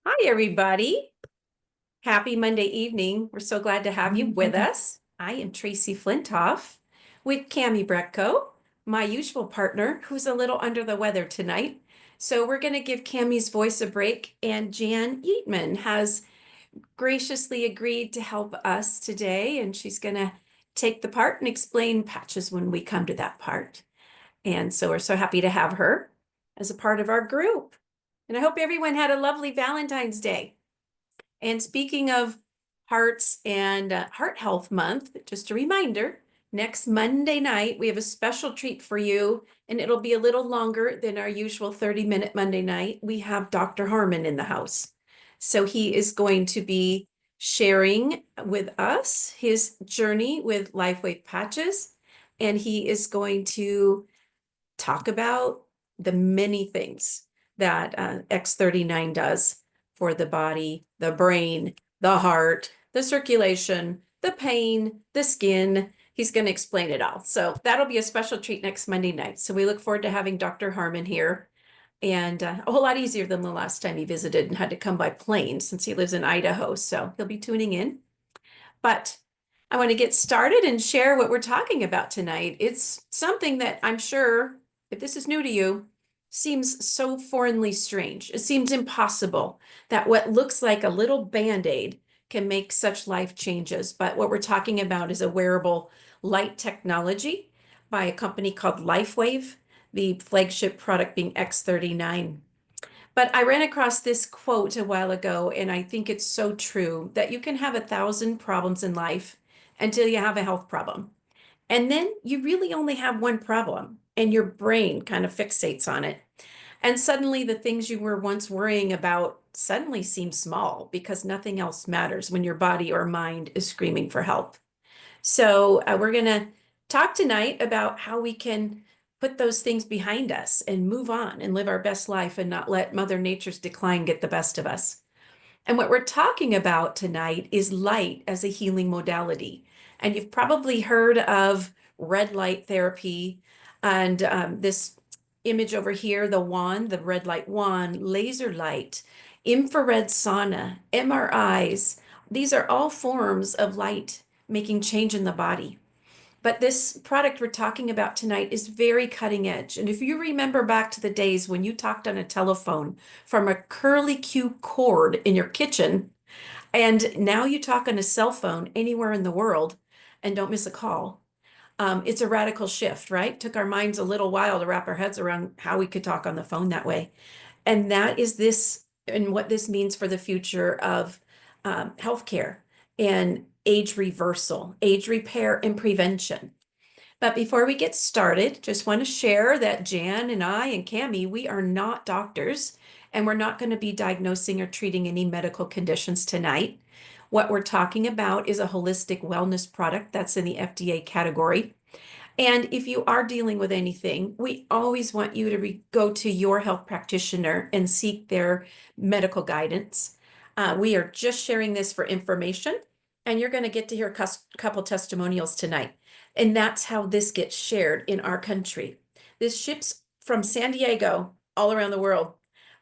Hi, everybody. Happy Monday evening. We're so glad to have you with us. I am Tracy Flintoff with Cami Brecko, my usual partner, who's a little under the weather tonight. So we're going to give Cami's voice a break, and Jan Yeatman has graciously agreed to help us today, and she's going to take the part and explain patches when we come to that part. And so we're so happy to have her as a part of our group. And I hope everyone had a lovely Valentine's Day. And speaking of hearts and Heart Health Month, just a reminder, next Monday night, we have a special treat for you, and it'll be a little longer than our usual 30-minute Monday night. We have Dr. Harmon in the house. So he is going to be sharing with us his journey with LifeWave patches, and he is going to talk about the many things that X39 does for the body, the brain, the heart, the circulation, the pain, the skin. He's going to explain it all. So that'll be a special treat next Monday night. So we look forward to having Dr. Harmon here, and a whole lot easier than the last time he visited and had to come by plane since he lives in Idaho. So he'll be tuning in. But I want to get started and share what we're talking about tonight. It's something that I'm sure, if this is new to you, seems so foreignly strange. It seems impossible that what looks like a little Band-Aid can make such life changes. But what we're talking about is a wearable light technology by a company called LifeWave, the flagship product being X39. But I ran across this quote a while ago, and I think it's so true that you can have 1,000 problems in life until you have a health problem. And then you really only have one problem, and your brain kind of fixates on it. And suddenly the things you were once worrying about suddenly seem small because nothing else matters when your body or mind is screaming for help. So we're going to talk tonight about how we can put those things behind us and move on and live our best life and not let Mother Nature's decline get the best of us. And what we're talking about tonight is light as a healing modality. And you've probably heard of red light therapy and this image over here, the wand, the red light wand, laser light, infrared sauna, MRIs. These are all forms of light making change in the body. But this product we're talking about tonight is very cutting edge. And if you remember back to the days when you talked on a telephone from a curly Q cord in your kitchen, and now you talk on a cell phone anywhere in the world and don't miss a call, it's a radical shift, right? Took our minds a little while to wrap our heads around how we could talk on the phone that way. And that is this, and what this means for the future of healthcare and age reversal, age repair, and prevention. But before we get started, just want to share that Jan and I and Cami, we are not doctors, and we're not going to be diagnosing or treating any medical conditions tonight. What we're talking about is a holistic wellness product that's in the FDA category. And if you are dealing with anything, we always want you to go to your health practitioner and seek their medical guidance. We are just sharing this for information, and you're going to get to hear a couple testimonials tonight. And that's how this gets shared in our country. This ships from San Diego all around the world.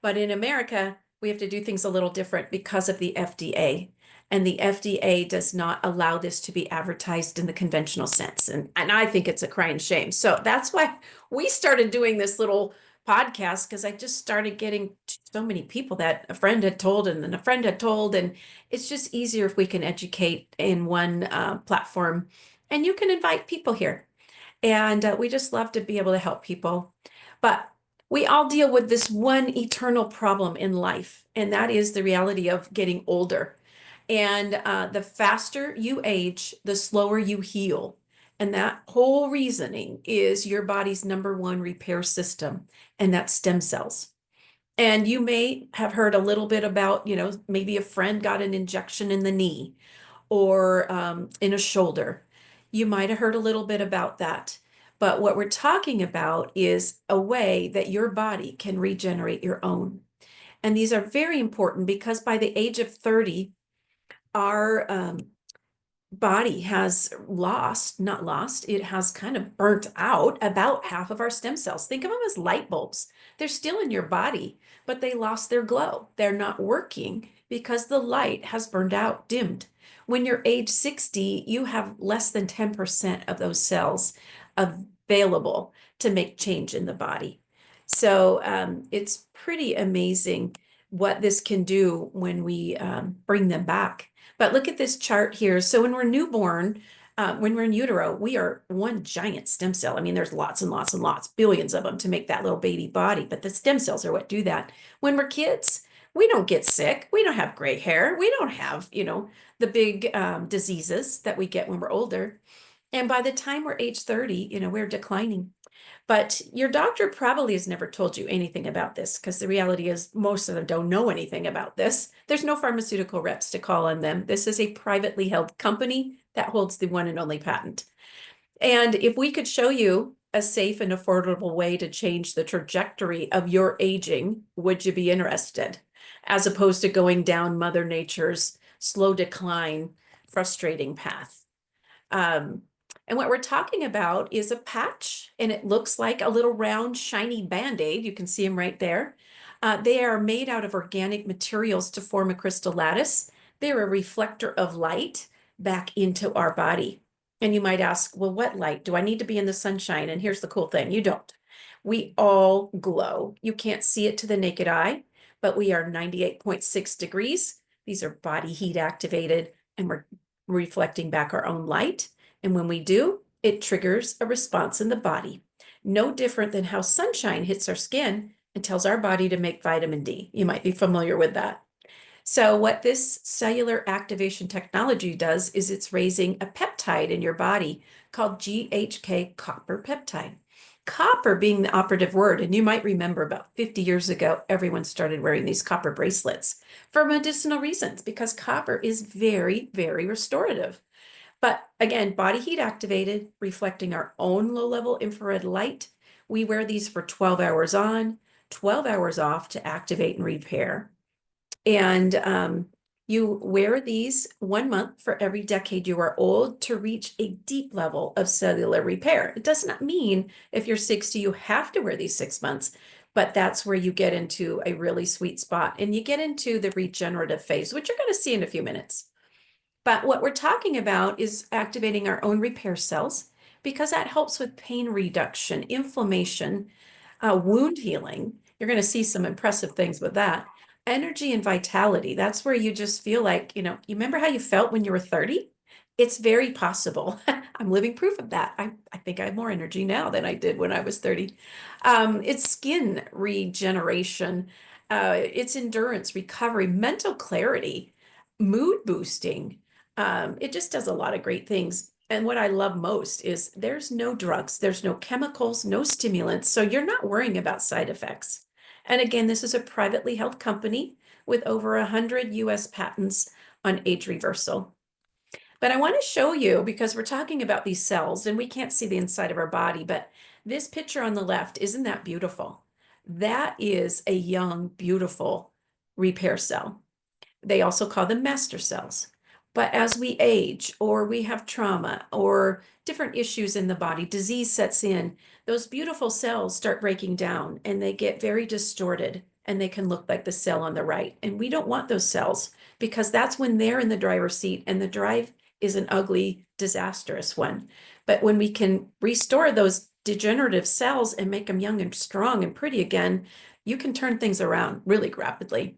But in America, we have to do things a little different because of the FDA. And the FDA does not allow this to be advertised in the conventional sense. And I think it's a crying shame. So that's why we started doing this little podcast, because I just started getting so many people that a friend had told and then a friend had told. And it's just easier if we can educate in one platform. And you can invite people here. And we just love to be able to help people. But we all deal with this one eternal problem in life, and that is the reality of getting older. And the faster you age, the slower you heal. And that whole reasoning is your body's number one repair system, and that's stem cells. And you may have heard a little bit about, maybe a friend got an injection in the knee or in a shoulder. You might have heard a little bit about that. But what we're talking about is a way that your body can regenerate your own. And these are very important because by the age of 30, our body has not lost, it has kind of burnt out about half of our stem cells. Think of them as light bulbs. They're still in your body, but they lost their glow. They're not working because the light has burned out, dimmed. When you're age 60, you have less than 10% of those cells available to make change in the body. So it's pretty amazing what this can do when we bring them back. But look at this chart here. So when we're newborn, when we're in utero, we are one giant stem cell. I mean, there's lots and lots and lots, billions of them to make that little baby body, but the stem cells are what do that. When we're kids, we don't get sick. We don't have gray hair. We don't have, the big diseases that we get when we're older. And by the time we're age 30, we're declining. But your doctor probably has never told you anything about this because the reality is most of them don't know anything about this. There's no pharmaceutical reps to call on them. This is a privately held company that holds the one and only patent. And if we could show you a safe and affordable way to change the trajectory of your aging, would you be interested? As opposed to going down Mother Nature's slow decline, frustrating path. And what we're talking about is a patch, and it looks like a little round, shiny Band-Aid. You can see them right there. They are made out of organic materials to form a crystal lattice. They're a reflector of light back into our body. And you might ask, well, what light? Do I need to be in the sunshine? And here's the cool thing, you don't. We all glow. You can't see it to the naked eye, but we are 98.6 degrees. These are body heat activated, and we're reflecting back our own light. And when we do, it triggers a response in the body. No different than how sunshine hits our skin and tells our body to make vitamin D. You might be familiar with that. So what this cellular activation technology does is it's raising a peptide in your body called GHK copper peptide. Copper being the operative word, and you might remember about 50 years ago, everyone started wearing these copper bracelets for medicinal reasons because copper is very, very restorative. But again, body heat activated, reflecting our own low-level infrared light. We wear these for 12 hours on, 12 hours off to activate and repair. And you wear these 1 month for every decade you are old to reach a deep level of cellular repair. It does not mean if you're 60, you have to wear these 6 months, but that's where you get into a really sweet spot and you get into the regenerative phase, which you're going to see in a few minutes. But what we're talking about is activating our own repair cells because that helps with pain reduction, inflammation, wound healing. You're going to see some impressive things with that. Energy and vitality. That's where you just feel like, you remember how you felt when you were 30? It's very possible. I'm living proof of that. I think I have more energy now than I did when I was 30. It's skin regeneration, it's endurance, recovery, mental clarity, mood boosting. It just does a lot of great things. And what I love most is there's no drugs, there's no chemicals, no stimulants, so you're not worrying about side effects. And again, this is a privately held company with over 100 US patents on age reversal. But I want to show you, because we're talking about these cells and we can't see the inside of our body, but this picture on the left, isn't that beautiful? That is a young, beautiful repair cell. They also call them master cells. But as we age or we have trauma or different issues in the body, disease sets in, those beautiful cells start breaking down and they get very distorted and they can look like the cell on the right. And we don't want those cells because that's when they're in the driver's seat, and the drive is an ugly, disastrous one. But when we can restore those degenerative cells and make them young and strong and pretty again, you can turn things around really rapidly.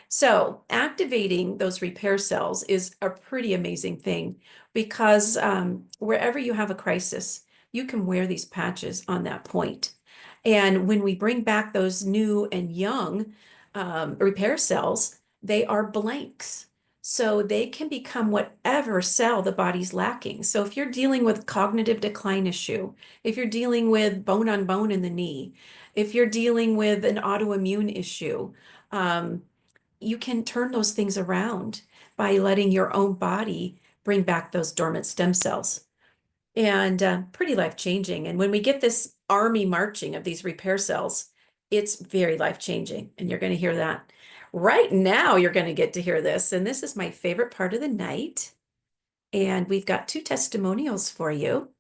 So activating those repair cells is a pretty amazing thing because wherever you have a crisis, you can wear these patches on that point. And when we bring back those new and young repair cells, they are blanks. So they can become whatever cell the body's lacking. So if you're dealing with cognitive decline issue, if you're dealing with bone on bone in the knee, if you're dealing with an autoimmune issue, you can turn those things around by letting your own body bring back those dormant stem cells. And pretty life-changing. And when we get this army marching of these repair cells, it's very life-changing. And you're going to hear that. Right now, you're going to get to hear this. And this is my favorite part of the night. And we've got 2 testimonials for you.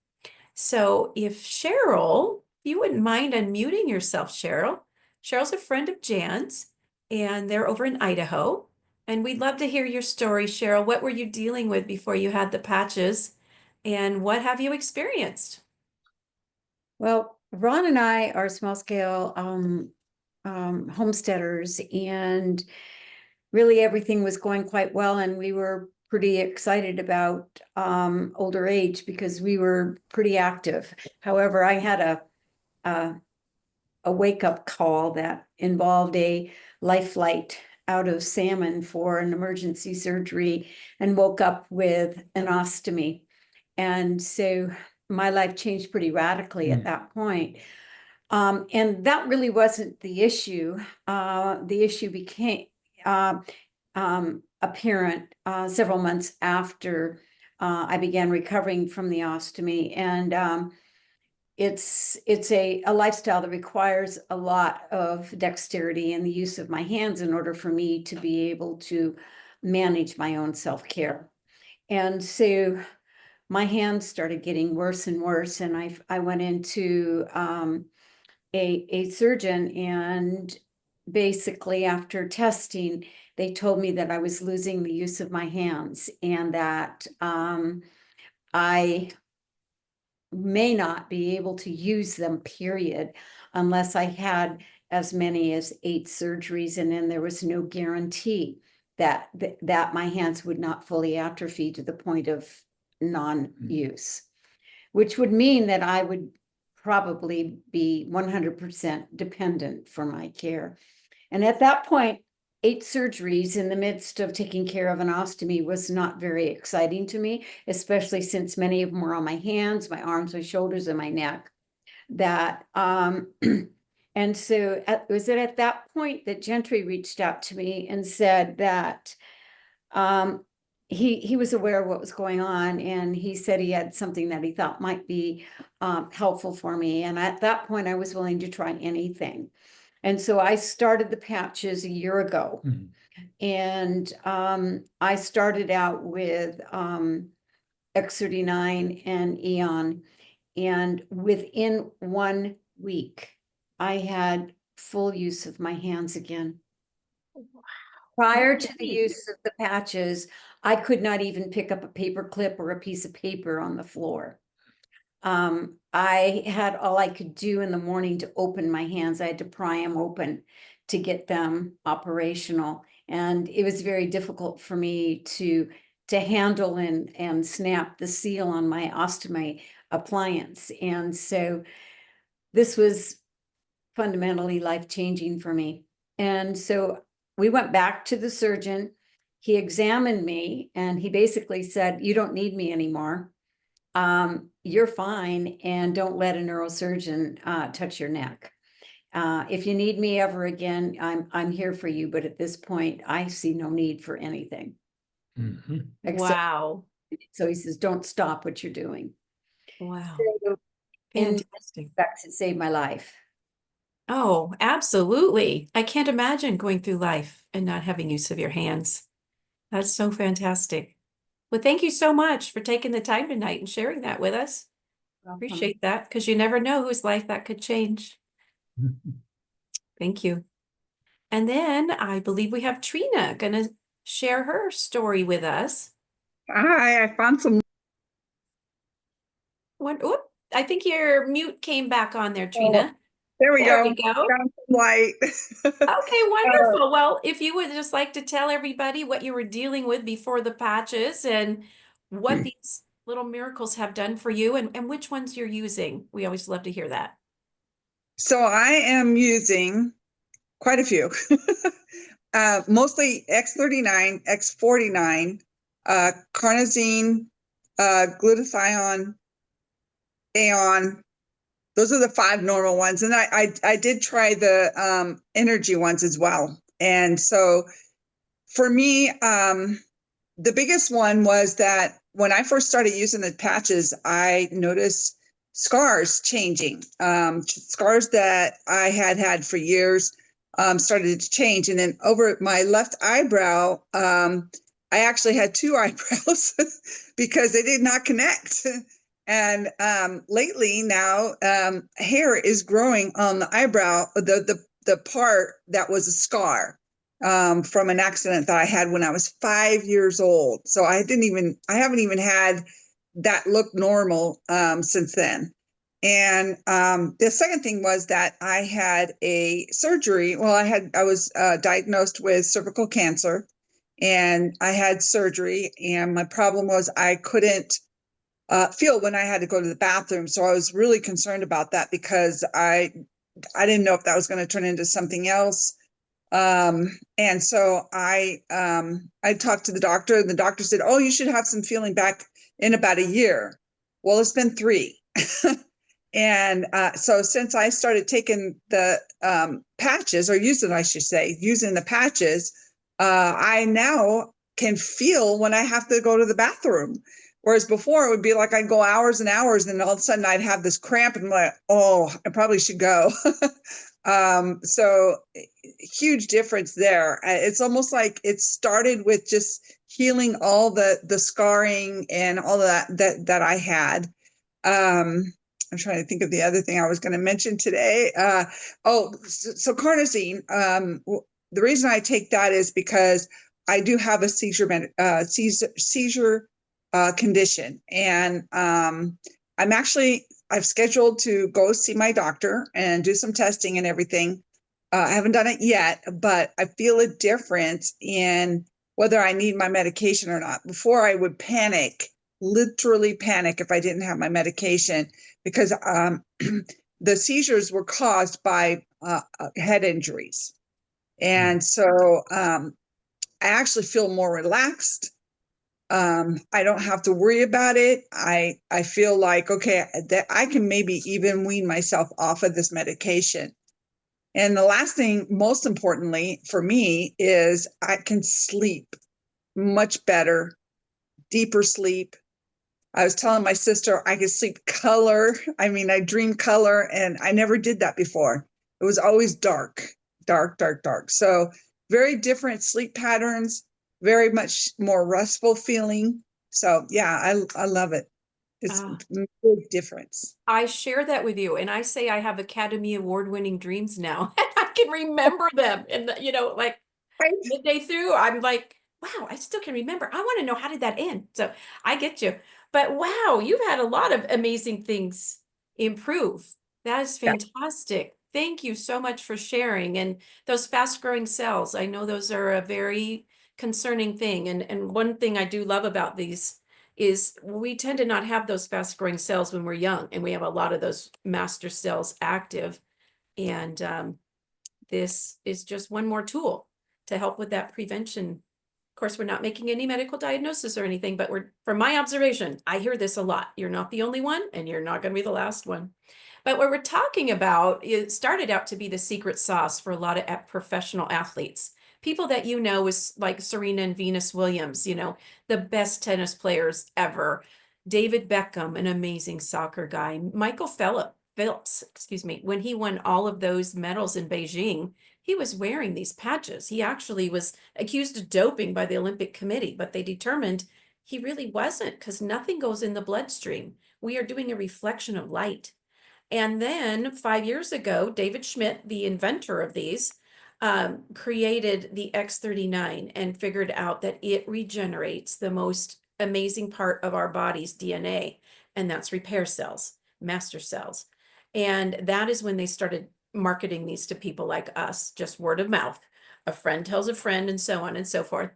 So if Cheryl, you wouldn't mind unmuting yourself, Cheryl, Cheryl's a friend of Jan's, and they're over in Idaho. And we'd love to hear your story, Cheryl. What were you dealing with before you had the patches, and what have you experienced? Well, Ron and I are small scale homesteaders, and really everything was going quite well. And we were pretty excited about older age because we were pretty active. However, I had a, a wake up call that involved a life flight out of Salmon for an emergency surgery and woke up with an ostomy. And so my life changed pretty radically at that point. And that really wasn't the issue. The issue became apparent several months after I began recovering from the ostomy. And it's a lifestyle that requires a lot of dexterity and the use of my hands in order for me to be able to manage my own self-care. And so my hands started getting worse and worse, and I went into a surgeon, and basically after testing, they told me that I was losing the use of my hands and that I may not be able to use them, period, unless I had as many as 8 surgeries, and then there was no guarantee that that my hands would not fully atrophy to the point of non-use, which would mean that I would probably be 100% dependent for my care. And at that point, 8 surgeries in the midst of taking care of an ostomy was not very exciting to me, especially since many of them were on my hands, my arms, my shoulders, and my neck. That and so it was at that point that Gentry reached out to me and said that he was aware of what was going on, and he said he had something that he thought might be helpful for me. And at that point, I was willing to try anything. And so I started the patches a year ago. And I started out with X39 and Eon. And within 1 week, I had full use of my hands again. Prior to the use of the patches, I could not even pick up a paper clip or a piece of paper on the floor. I had all I could do in the morning to open my hands. I had to pry them open to get them operational. And it was very difficult for me to handle and snap the seal on my ostomy appliance. And so this was fundamentally life-changing for me. And so we went back to the surgeon. He examined me and he basically said, "You don't need me anymore. You're fine, and don't let a neurosurgeon touch your neck. If you need me ever again, I'm here for you, but at this point, I see no need for anything." Except, Wow. so he says, "Don't stop what you're doing." Wow. So in Fantastic. fact, it saved my life. Oh, absolutely. I can't imagine going through life and not having use of your hands. That's so fantastic. Well, thank you so much for taking the time tonight and sharing that with us. Welcome. Appreciate that, because you never know whose life that could change. Thank you. And then I believe we have Trina gonna share her story with us. Hi, I found some. Oop, I think your mute came back on there, Oh, Trina. there we There go. we go. Found some light. Okay, wonderful. Well, if you would just like to tell everybody what you were dealing with before the patches and what these little miracles have done for you, and which ones you're using. We always love to hear that. So I am using quite a few, mostly X39, X49, carnosine, glutathione, Aeon. Those are the 5 normal ones, and I did try the energy ones as well. And so for me, the biggest one was that when I first started using the patches, I noticed scars changing. Scars that I had had for years started to change. And then over my left eyebrow, I actually had 2 eyebrows because they did not connect. And lately now, hair is growing on the eyebrow, the the part that was a scar from an accident that I had when I was 5 years old. So I haven't even had that look normal since then. And the second thing was that I had a surgery. Well, I was diagnosed with cervical cancer, and I had surgery. And my problem was I couldn't feel when I had to go to the bathroom. So I was really concerned about that because I didn't know if that was going to turn into something else. And so I talked to the doctor, and the doctor said, "Oh, you should have some feeling back in about a year." Well, it's been 3. And so since I started taking the patches, or I should say, using the patches, I now can feel when I have to go to the bathroom. Whereas before it would be like I'd go hours and hours, and all of a sudden I'd have this cramp, and I'm like, oh, I probably should go. So huge difference there. It's almost like it started with just healing all the scarring and all that I had. I'm trying to think of the other thing I was going to mention today. So carnosine. The reason I take that is because I do have a seizure condition, and I've scheduled to go see my doctor and do some testing and everything. I haven't done it yet, but I feel a difference in whether I need my medication or not. Before, I would panic, literally panic, if I didn't have my medication, because the seizures were caused by head injuries. And so I actually feel more relaxed. I don't have to worry about it. I feel like, okay, that I can maybe even wean myself off of this medication. And the last thing, most importantly for me, is I can sleep much better, deeper sleep. I was telling my sister I could sleep color. I mean, I dream color, and I never did that before. It was always dark, dark, dark, dark. So very different sleep patterns, very much more restful feeling. So yeah, I love it. It's Ah. a big difference. I share that with you, and I say I have Academy Award-winning dreams now. And I can remember them, and like Right? midday through, I'm like, wow, I still can remember. I want to know, how did that end? So I get you. But wow, you've had a lot of amazing things improve. That is Yeah. fantastic. Thank you so much for sharing. And those fast-growing cells, I know those are a very concerning thing. And one thing I do love about these is we tend to not have those fast-growing cells when we're young, and we have a lot of those master cells active. And this is just one more tool to help with that prevention. Of course, we're not making any medical diagnosis or anything, but from my observation, I hear this a lot. You're not the only one, and you're not going to be the last one. But what we're talking about, it started out to be the secret sauce for a lot of professional athletes. People that is like Serena and Venus Williams, the best tennis players ever. David Beckham, an amazing soccer guy. Michael Phelps, excuse me, when he won all of those medals in Beijing, he was wearing these patches. He actually was accused of doping by the Olympic Committee, but they determined he really wasn't, because nothing goes in the bloodstream. We are doing a reflection of light. And then 5 years ago, David Schmidt, the inventor of these, created the X39 and figured out that it regenerates the most amazing part of our body's DNA, and that's repair cells, master cells. And that is when they started marketing these to people like us, just word of mouth. A friend tells a friend, and so on and so forth.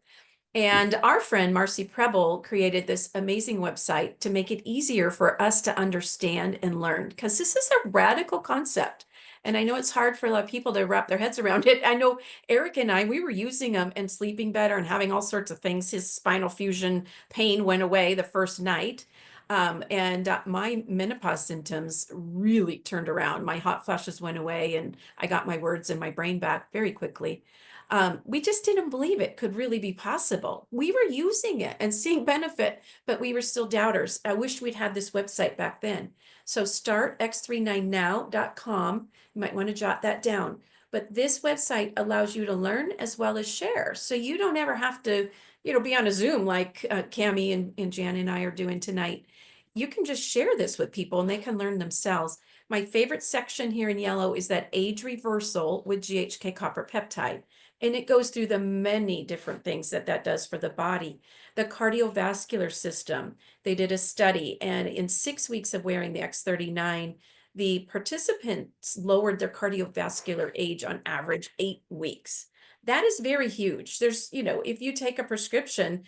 And our friend Marcy Preble created this amazing website to make it easier for us to understand and learn, because this is a radical concept. And I know it's hard for a lot of people to wrap their heads around it. I know Eric and I, we were using them and sleeping better and having all sorts of things. His spinal fusion pain went away the first night. And my menopause symptoms really turned around. My hot flashes went away, and I got my words and my brain back very quickly. We just didn't believe it could really be possible. We were using it and seeing benefit, but we were still doubters. I wish we'd had this website back then. So start x39now.com. You might want to jot that down. But this website allows you to learn as well as share. So you don't ever have to, be on a Zoom like Cami and Jan and I are doing tonight. You can just share this with people, and they can learn themselves. My favorite section here in yellow is that age reversal with GHK copper peptide. And it goes through the many different things that that does for the body. The cardiovascular system, they did a study, and in 6 weeks of wearing the X39, the participants lowered their cardiovascular age on average 8 weeks. That is very huge. There's, if you take a prescription,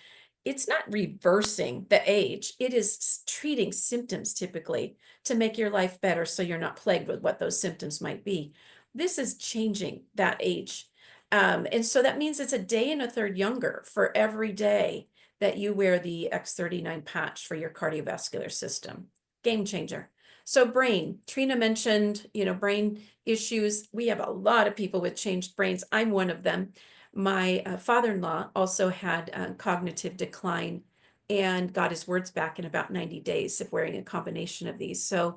it's not reversing the age, it is treating symptoms typically to make your life better so you're not plagued with what those symptoms might be. This is changing that age. And so that means it's a day and a third younger for every day that you wear the X39 patch for your cardiovascular system. Game changer. So brain, Trina mentioned, brain issues. We have a lot of people with changed brains. I'm one of them. My father-in-law also had cognitive decline and got his words back in about 90 days of wearing a combination of these. So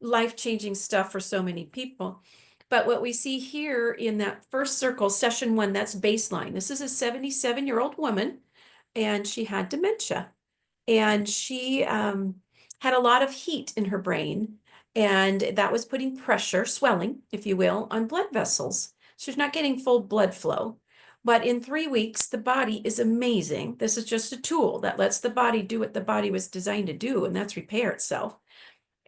life-changing stuff for so many people. But what we see here in that first circle, session 1, that's baseline. This is a 77-year-old woman, and she had dementia. And she had a lot of heat in her brain, and that was putting pressure, swelling, if you will, on blood vessels. She's not getting full blood flow. But in 3 weeks, the body is amazing. This is just a tool that lets the body do what the body was designed to do, and that's repair itself.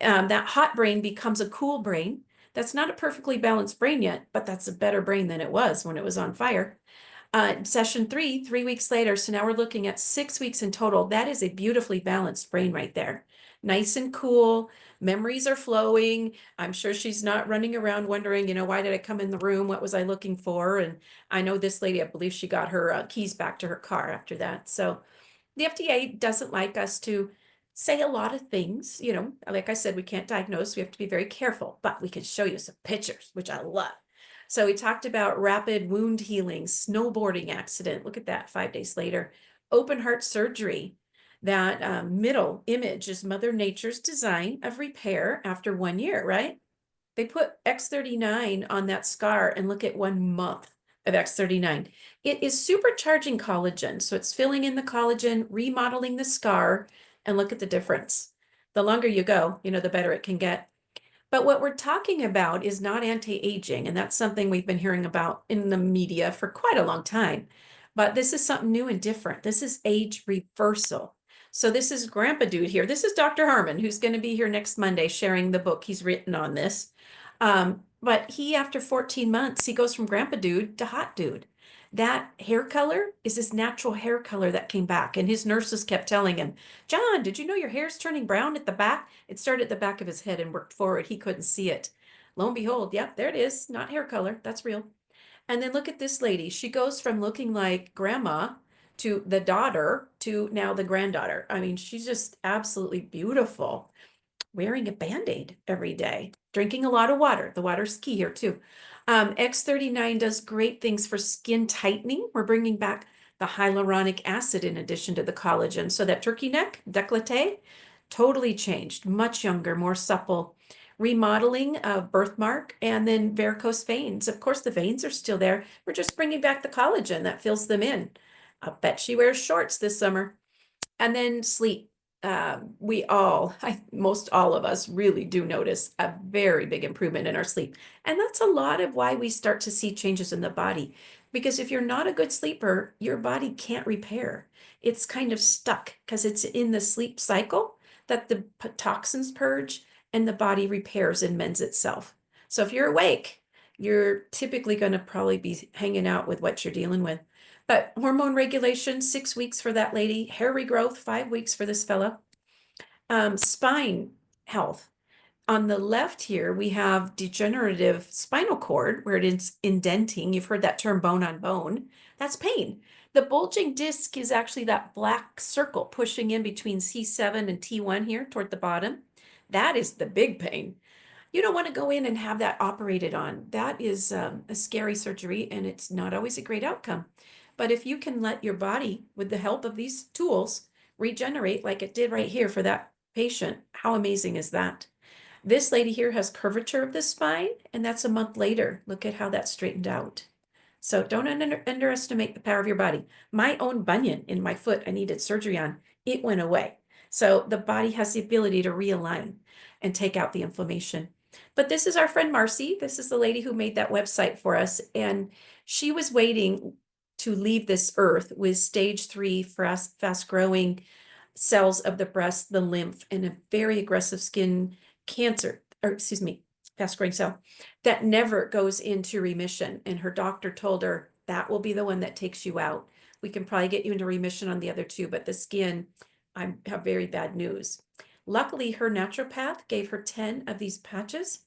That hot brain becomes a cool brain. That's not a perfectly balanced brain yet, but that's a better brain than it was when it was on fire. Session 3, 3 weeks later. So now we're looking at 6 weeks in total. That is a beautifully balanced brain right there. Nice and cool. Memories are flowing. I'm sure she's not running around wondering, why did I come in the room? What was I looking for? And I know this lady, I believe she got her keys back to her car after that. So the FDA doesn't like us to say a lot of things, like I said, we can't diagnose, we have to be very careful, but we can show you some pictures, which I love. So we talked about rapid wound healing, snowboarding accident. Look at that, 5 days later. Open heart surgery. That middle image is Mother Nature's design of repair after 1 year, right? They put X39 on that scar and look at 1 month of X39. It is supercharging collagen. So it's filling in the collagen, remodeling the scar, and look at the difference. The longer you go, the better it can get. But what we're talking about is not anti-aging, and that's something we've been hearing about in the media for quite a long time. But this is something new and different. This is age reversal. So this is Grandpa Dude here. This is Dr. Harmon, who's going to be here next Monday sharing the book he's written on this. But he, after 14 months, he goes from Grandpa Dude to Hot Dude. That hair color is his natural hair color that came back. And his nurses kept telling him, John, did you know your hair's turning brown at the back? It started at the back of his head and worked forward. He couldn't see it. Lo and behold, yep, there it is. Not hair color. That's real. And then look at this lady. She goes from looking like grandma to the daughter to now the granddaughter. I mean, she's just absolutely beautiful. Wearing a Band-Aid every day, drinking a lot of water. The water's key here too. X39 does great things for skin tightening. We're bringing back the hyaluronic acid in addition to the collagen. So that turkey neck, décolleté, totally changed, much younger, more supple. Remodeling of birthmark, and then varicose veins. Of course, the veins are still there. We're just bringing back the collagen that fills them in. I bet she wears shorts this summer. And then sleep. Most all of us really do notice a very big improvement in our sleep. And that's a lot of why we start to see changes in the body. Because if you're not a good sleeper, your body can't repair. It's kind of stuck because it's in the sleep cycle that the toxins purge and the body repairs and mends itself. So if you're awake, you're typically going to probably be hanging out with what you're dealing with. But hormone regulation, 6 weeks for that lady. Hair regrowth, 5 weeks for this fella. Spine health. On the left here, we have degenerative spinal cord where it is indenting. You've heard that term bone on bone. That's pain. The bulging disc is actually that black circle pushing in between C7 and T1 here toward the bottom. That is the big pain. You don't want to go in and have that operated on. That is a scary surgery, and it's not always a great outcome. But if you can let your body, with the help of these tools, regenerate like it did right here for that patient, how amazing is that? This lady here has curvature of the spine, and that's a month later. Look at how that straightened out. So don't underestimate the power of your body. My own bunion in my foot, I needed surgery on, it went away. So the body has the ability to realign and take out the inflammation. But this is our friend Marcy. This is the lady who made that website for us. And she was waiting to leave this earth with stage 3 fast growing cells of the breast, the lymph, and a very aggressive skin cancer, or excuse me, fast growing cell that never goes into remission. And her doctor told her that will be the one that takes you out. We can probably get you into remission on the other two, but the skin, I have very bad news. Luckily, her naturopath gave her 10 of these patches,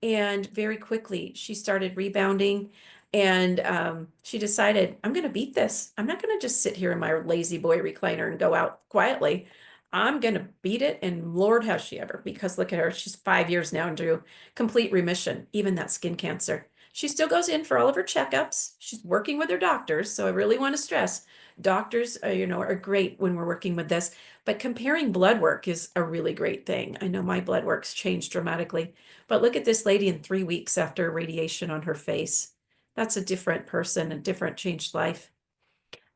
and very quickly she started rebounding. And she decided, I'm going to beat this. I'm not going to just sit here in my lazy boy recliner and go out quietly. I'm going to beat it. And Lord, has she ever, because look at her. She's 5 years now into complete remission, even that skin cancer. She still goes in for all of her checkups. She's working with her doctors. So I really want to stress doctors, are great when we're working with this, but comparing blood work is a really great thing. I know my blood work's changed dramatically, but look at this lady in 3 weeks after radiation on her face. That's a different person, a different changed life.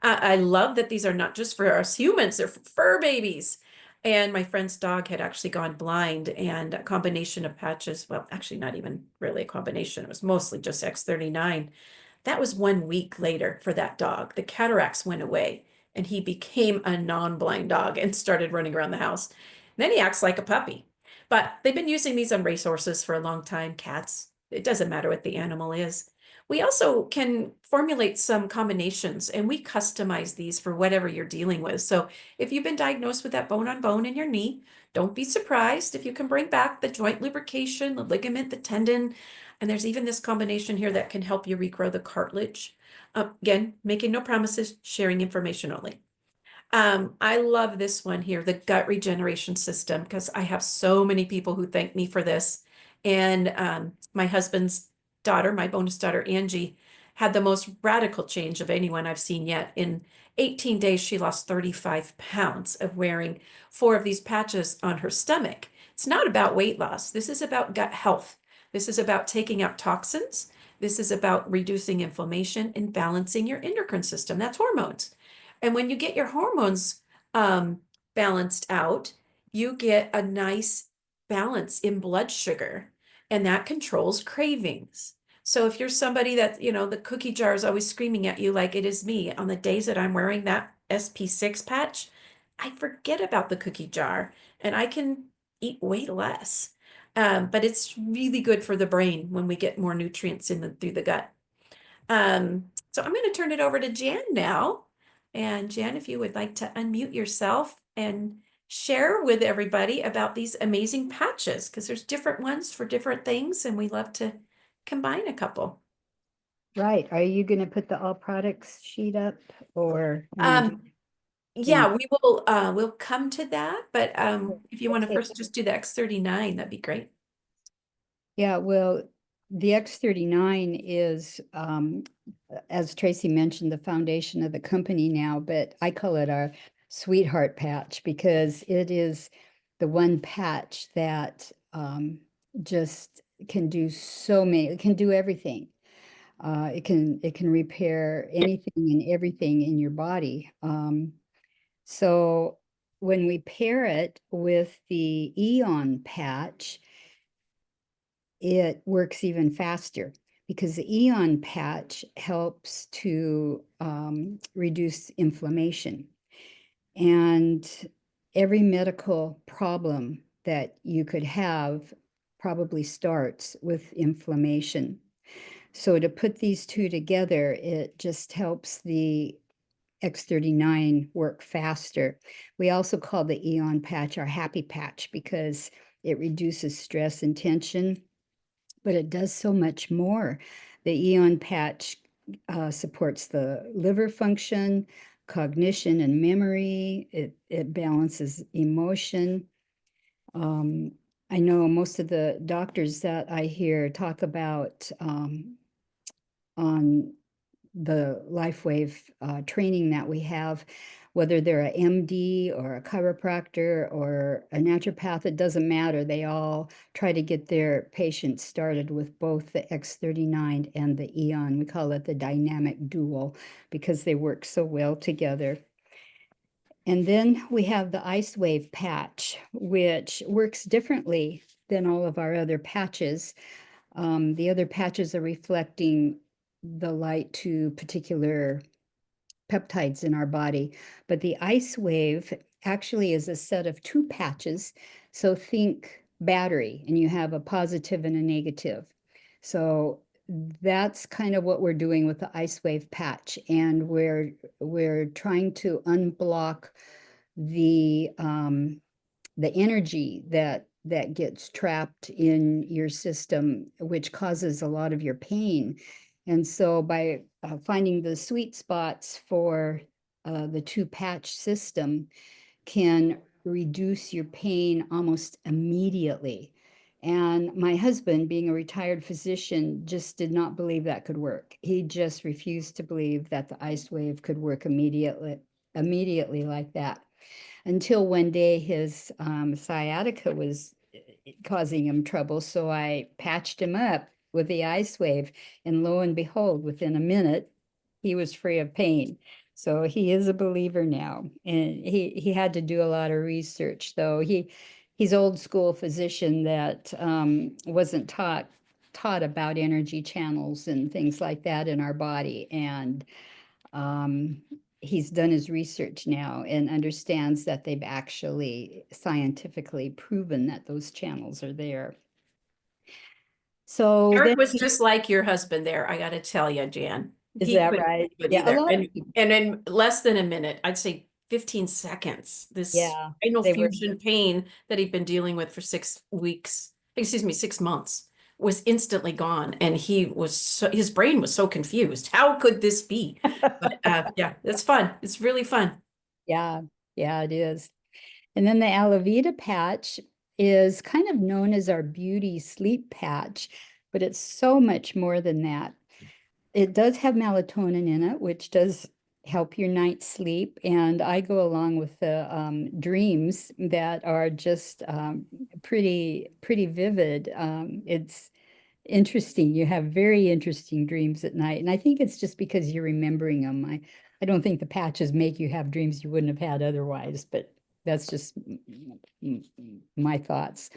I love that these are not just for us humans, they're for fur babies. And my friend's dog had actually gone blind, and a combination of patches, well, actually not even really a combination, it was mostly just X39. That was 1 week later for that dog. The cataracts went away and he became a non-blind dog and started running around the house. Then he acts like a puppy. But they've been using these on racehorses for a long time, cats. It doesn't matter what the animal is. We also can formulate some combinations, and we customize these for whatever you're dealing with. So if you've been diagnosed with that bone on bone in your knee, don't be surprised if you can bring back the joint lubrication, the ligament, the tendon, and there's even this combination here that can help you regrow the cartilage. Again, making no promises, sharing information only. I love this one here, the gut regeneration system, because I have so many people who thank me for this. And my husband's daughter, my bonus daughter, Angie, had the most radical change of anyone I've seen yet. In 18 days, she lost 35 pounds of wearing 4 of these patches on her stomach. It's not about weight loss. This is about gut health. This is about taking out toxins. This is about reducing inflammation and balancing your endocrine system. That's hormones. And when you get your hormones balanced out, you get a nice balance in blood sugar, and that controls cravings. So if you're somebody that, the cookie jar is always screaming at you like it is me, on the days that I'm wearing that SP6 patch, I forget about the cookie jar and I can eat way less. But it's really good for the brain when we get more nutrients through the gut. So I'm going to turn it over to Jan now. And Jan, if you would like to unmute yourself and share with everybody about these amazing patches, because there's different ones for different things, and we love to combine a couple. Right. Are you going to put the all products sheet up or? Yeah, we will, we'll come to that, but if you want to Okay. first just do the X39, that'd be great. Yeah, well, the X39 is, as Tracy mentioned, the foundation of the company now, but I call it our sweetheart patch because it is the one patch that just can do it can do everything. It can repair anything and everything in your body. So when we pair it with the Eon patch, it works even faster because the Eon patch helps to reduce inflammation. And every medical problem that you could have probably starts with inflammation. So to put these two together, it just helps the X39 work faster. We also call the Eon patch our happy patch because it reduces stress and tension, but it does so much more. The Eon patch supports the liver function, cognition and memory. It balances emotion. I know most of the doctors that I hear talk about on the LifeWave training that we have, whether they're a MD or a chiropractor or a naturopath, it doesn't matter. They all try to get their patients started with both the X39 and the Eon. We call it the dynamic dual because they work so well together. And then we have the Ice Wave patch, which works differently than all of our other patches. The other patches are reflecting the light to particular peptides in our body, but the ice wave actually is a set of two patches. So think battery, and you have a positive and a negative. So that's kind of what we're doing with the ice wave patch, and we're trying to unblock the energy that gets trapped in your system, which causes a lot of your pain. And so by finding the sweet spots for the two patch system can reduce your pain almost immediately. And my husband, being a retired physician, just did not believe that could work. He just refused to believe that the ice wave could work immediately like that, until one day his sciatica was causing him trouble. So I patched him up with the ice wave, and lo and behold, within a minute, he was free of pain. So he is a believer now, and he had to do a lot of research, though. He's old school physician that wasn't taught about energy channels and things like that in our body, and um, he's done his research now and understands that they've actually scientifically proven that those channels are there. So Eric then, was just like your husband there, I gotta tell you, Jan. is He that couldn't right? believe it Yeah, a either. lot of people, And in less than a minute, I'd say 15 seconds, this yeah, spinal they were, fusion pain that he'd been dealing with for 6 weeks, excuse me, 6 months, was instantly gone. And his brain was so confused. How could this be? But yeah, it's fun. It's really fun. yeah, yeah, it is. And then the Alavita patch is kind of known as our beauty sleep patch, but it's so much more than that. It does have melatonin in it, which does help your night's sleep. And I go along with the dreams that are just pretty vivid. It's interesting. You have very interesting dreams at night. And I think it's just because you're remembering them. I don't think the patches make you have dreams you wouldn't have had otherwise, but that's just my thoughts.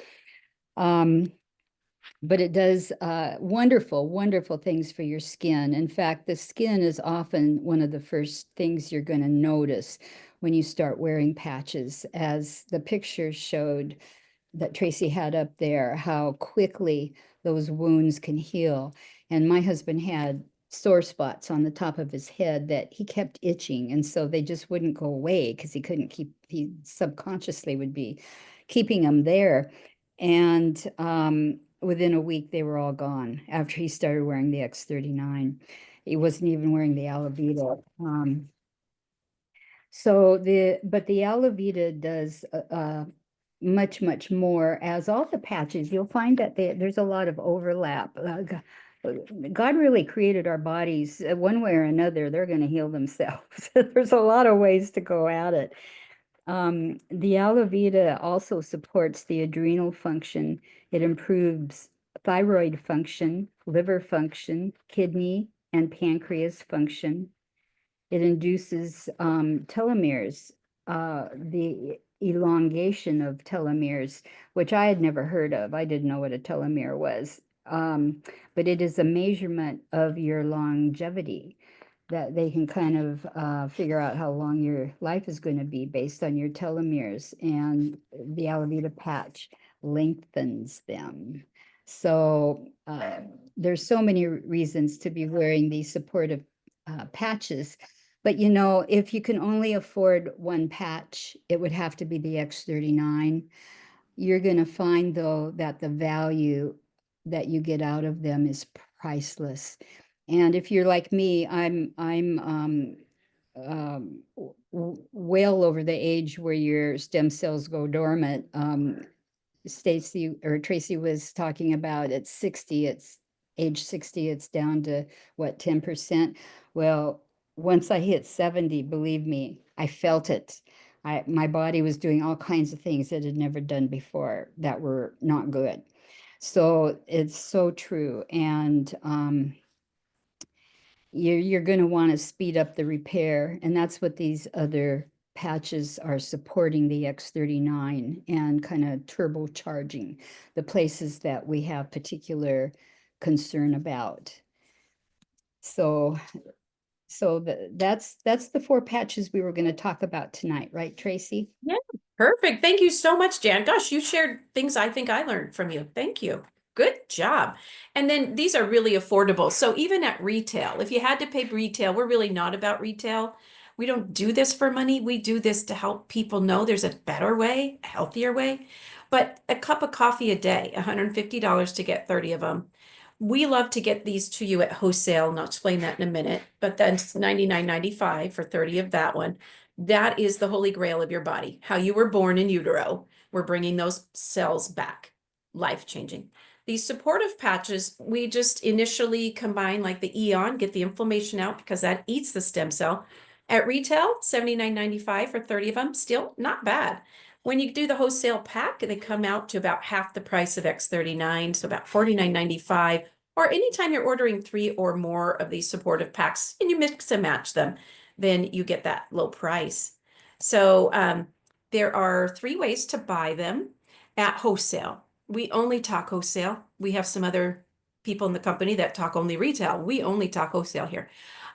But it does wonderful, wonderful things for your skin. In fact, the skin is often one of the first things you're going to notice when you start wearing patches, as the picture showed that Tracy had up there, how quickly those wounds can heal. And my husband had sore spots on the top of his head that he kept itching. And so they just wouldn't go away because he subconsciously would be keeping them there. And within a week, they were all gone after he started wearing the X39. He wasn't even wearing the Alavita. But the Alavita does much, much more, as all the patches. You'll find that there's a lot of overlap. God really created our bodies one way or another. They're going to heal themselves. There's a lot of ways to go at it. The aloe vera also supports the adrenal function. It improves thyroid function, liver function, kidney and pancreas function. It induces telomeres, the elongation of telomeres, which I had never heard of. I didn't know what a telomere was. But it is a measurement of your longevity, that they can kind of figure out how long your life is going to be based on your telomeres, and the aloe vera patch lengthens them. So there's so many reasons to be wearing these supportive patches. But you know, if you can only afford one patch, it would have to be the X39. You're going to find, though, that the value that you get out of them is priceless. And if you're like me, I'm well over the age where your stem cells go dormant. Stacy or Tracy was talking about at 60, it's age 60, it's down to what, 10%. Well, once I hit 70, believe me, I felt it. My body was doing all kinds of things it had never done before that were not good. So it's so true. And you're going to want to speed up the repair. And that's what these other patches are supporting the X39 and kind of turbocharging the places that we have particular concern about. So that's the 4 patches we were going to talk about tonight, right, Tracy? Yeah, perfect. Thank you so much, Jan. Gosh, you shared things I think I learned from you. Thank you. Good job. And then these are really affordable. So even at retail, if you had to pay retail, we're really not about retail. We don't do this for money. We do this to help people know there's a better way, a healthier way. But a cup of coffee a day, $150 to get 30 of them. We love to get these to you at wholesale, and I'll explain that in a minute, but then it's $99.95 for 30 of that one. That is the holy grail of your body. How you were born in utero. We're bringing those cells back. Life-changing. These supportive patches, we just initially combine like the Eon, get the inflammation out because that eats the stem cell. At retail, $79.95 for 30 of them. Still not bad. When you do the wholesale pack, they come out to about half the price of X39, so about $49.95. Or anytime you're ordering 3 or more of these supportive packs and you mix and match them, then you get that low price. So there are 3 ways to buy them at wholesale. We only talk wholesale. We have some other people in the company that talk only retail. We only talk wholesale here.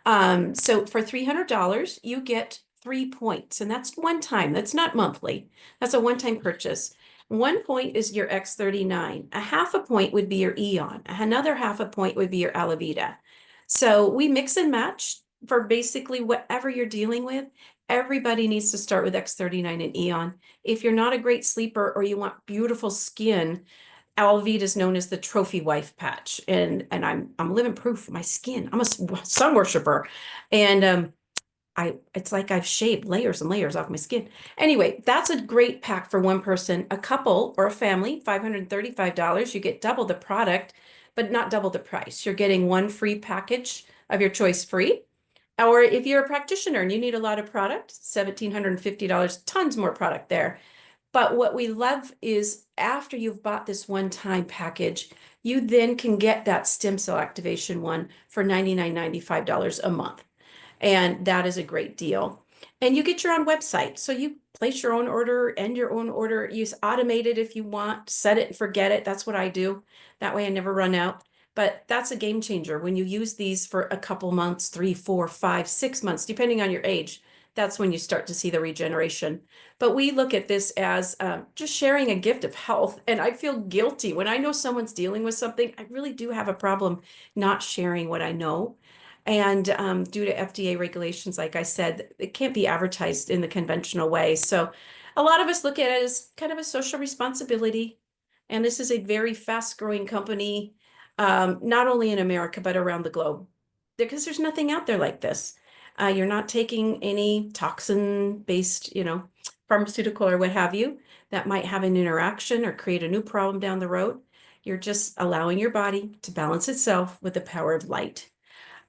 So for $300, you get 3 points, and that's one time. That's not monthly. That's a one-time purchase. 1 point is your X39. A half a point would be your Eon. Another half a point would be your Alavita. So we mix and match for basically whatever you're dealing with. Everybody needs to start with X39 and Eon. If you're not a great sleeper or you want beautiful skin, Alavita is known as the trophy wife patch, and I'm living proof of my skin. I'm a sun worshiper, and it's like I've shaved layers and layers off my skin. Anyway, that's a great pack for one person, a couple or a family, $535. You get double the product, but not double the price. You're getting one free package of your choice free. Or if you're a practitioner and you need a lot of product, $1,750, tons more product there. But what we love is after you've bought this one-time package, you then can get that stem cell activation one for $99.95 a month. And that is a great deal. And you get your own website. So you place your own order, end your own order. Use automated if you want, set it and forget it. That's what I do. That way I never run out. But that's a game changer when you use these for a couple months, 3, 4, 5, 6 months, depending on your age. That's when you start to see the regeneration. But we look at this as just sharing a gift of health. And I feel guilty when I know someone's dealing with something. I really do have a problem not sharing what I know. And due to FDA regulations, like I said, it can't be advertised in the conventional way. So a lot of us look at it as kind of a social responsibility. And this is a very fast-growing company, not only in America, but around the globe, because there's nothing out there like this. You're not taking any toxin-based, pharmaceutical or what have you, that might have an interaction or create a new problem down the road. You're just allowing your body to balance itself with the power of light.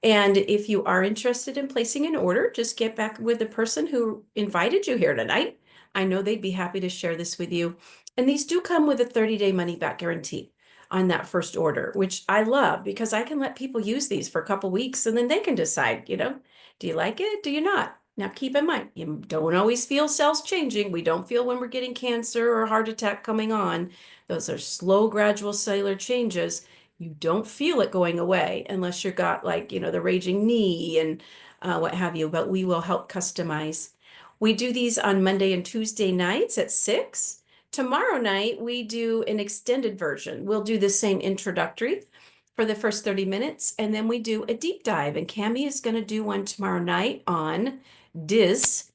And if you are interested in placing an order, just get back with the person who invited you here tonight. I know they'd be happy to share this with you. And these do come with a 30-day money-back guarantee on that first order, which I love because I can let people use these for a couple weeks and then they can decide, do you like it? Do you not? Now, keep in mind, you don't always feel cells changing. We don't feel when we're getting cancer or heart attack coming on. Those are slow, gradual cellular changes. You don't feel it going away unless you've got the raging knee and what have you, but we will help customize. We do these on Monday and Tuesday nights at 6. Tomorrow night, we do an extended version. We'll do the same introductory for the first 30 minutes, and then we do a deep dive. And Cami is going to do one tomorrow night on disease.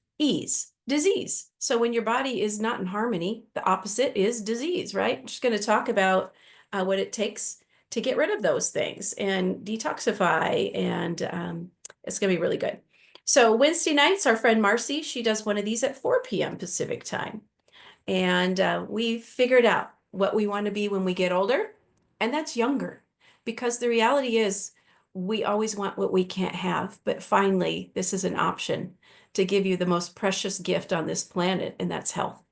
So when your body is not in harmony, the opposite is disease, right? Just going to talk about what it takes to get rid of those things and detoxify, and it's going to be really good. So Wednesday nights, our friend Marcy, she does one of these at 4 p.m. Pacific time. And we figured out what we want to be when we get older, and that's younger. Because the reality is we always want what we can't have, but finally, this is an option to give you the most precious gift on this planet, and that's health.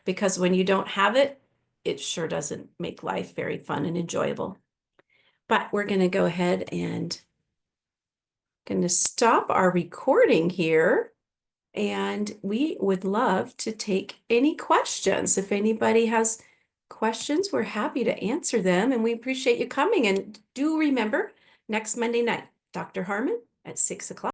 Because when you don't have it, it sure doesn't make life very fun and enjoyable. But we're going to go ahead and going to stop our recording here. And we would love to take any questions. If anybody has questions, we're happy to answer them. And we appreciate you coming. And do remember, next Monday night, Dr. Harmon at 6 o'clock.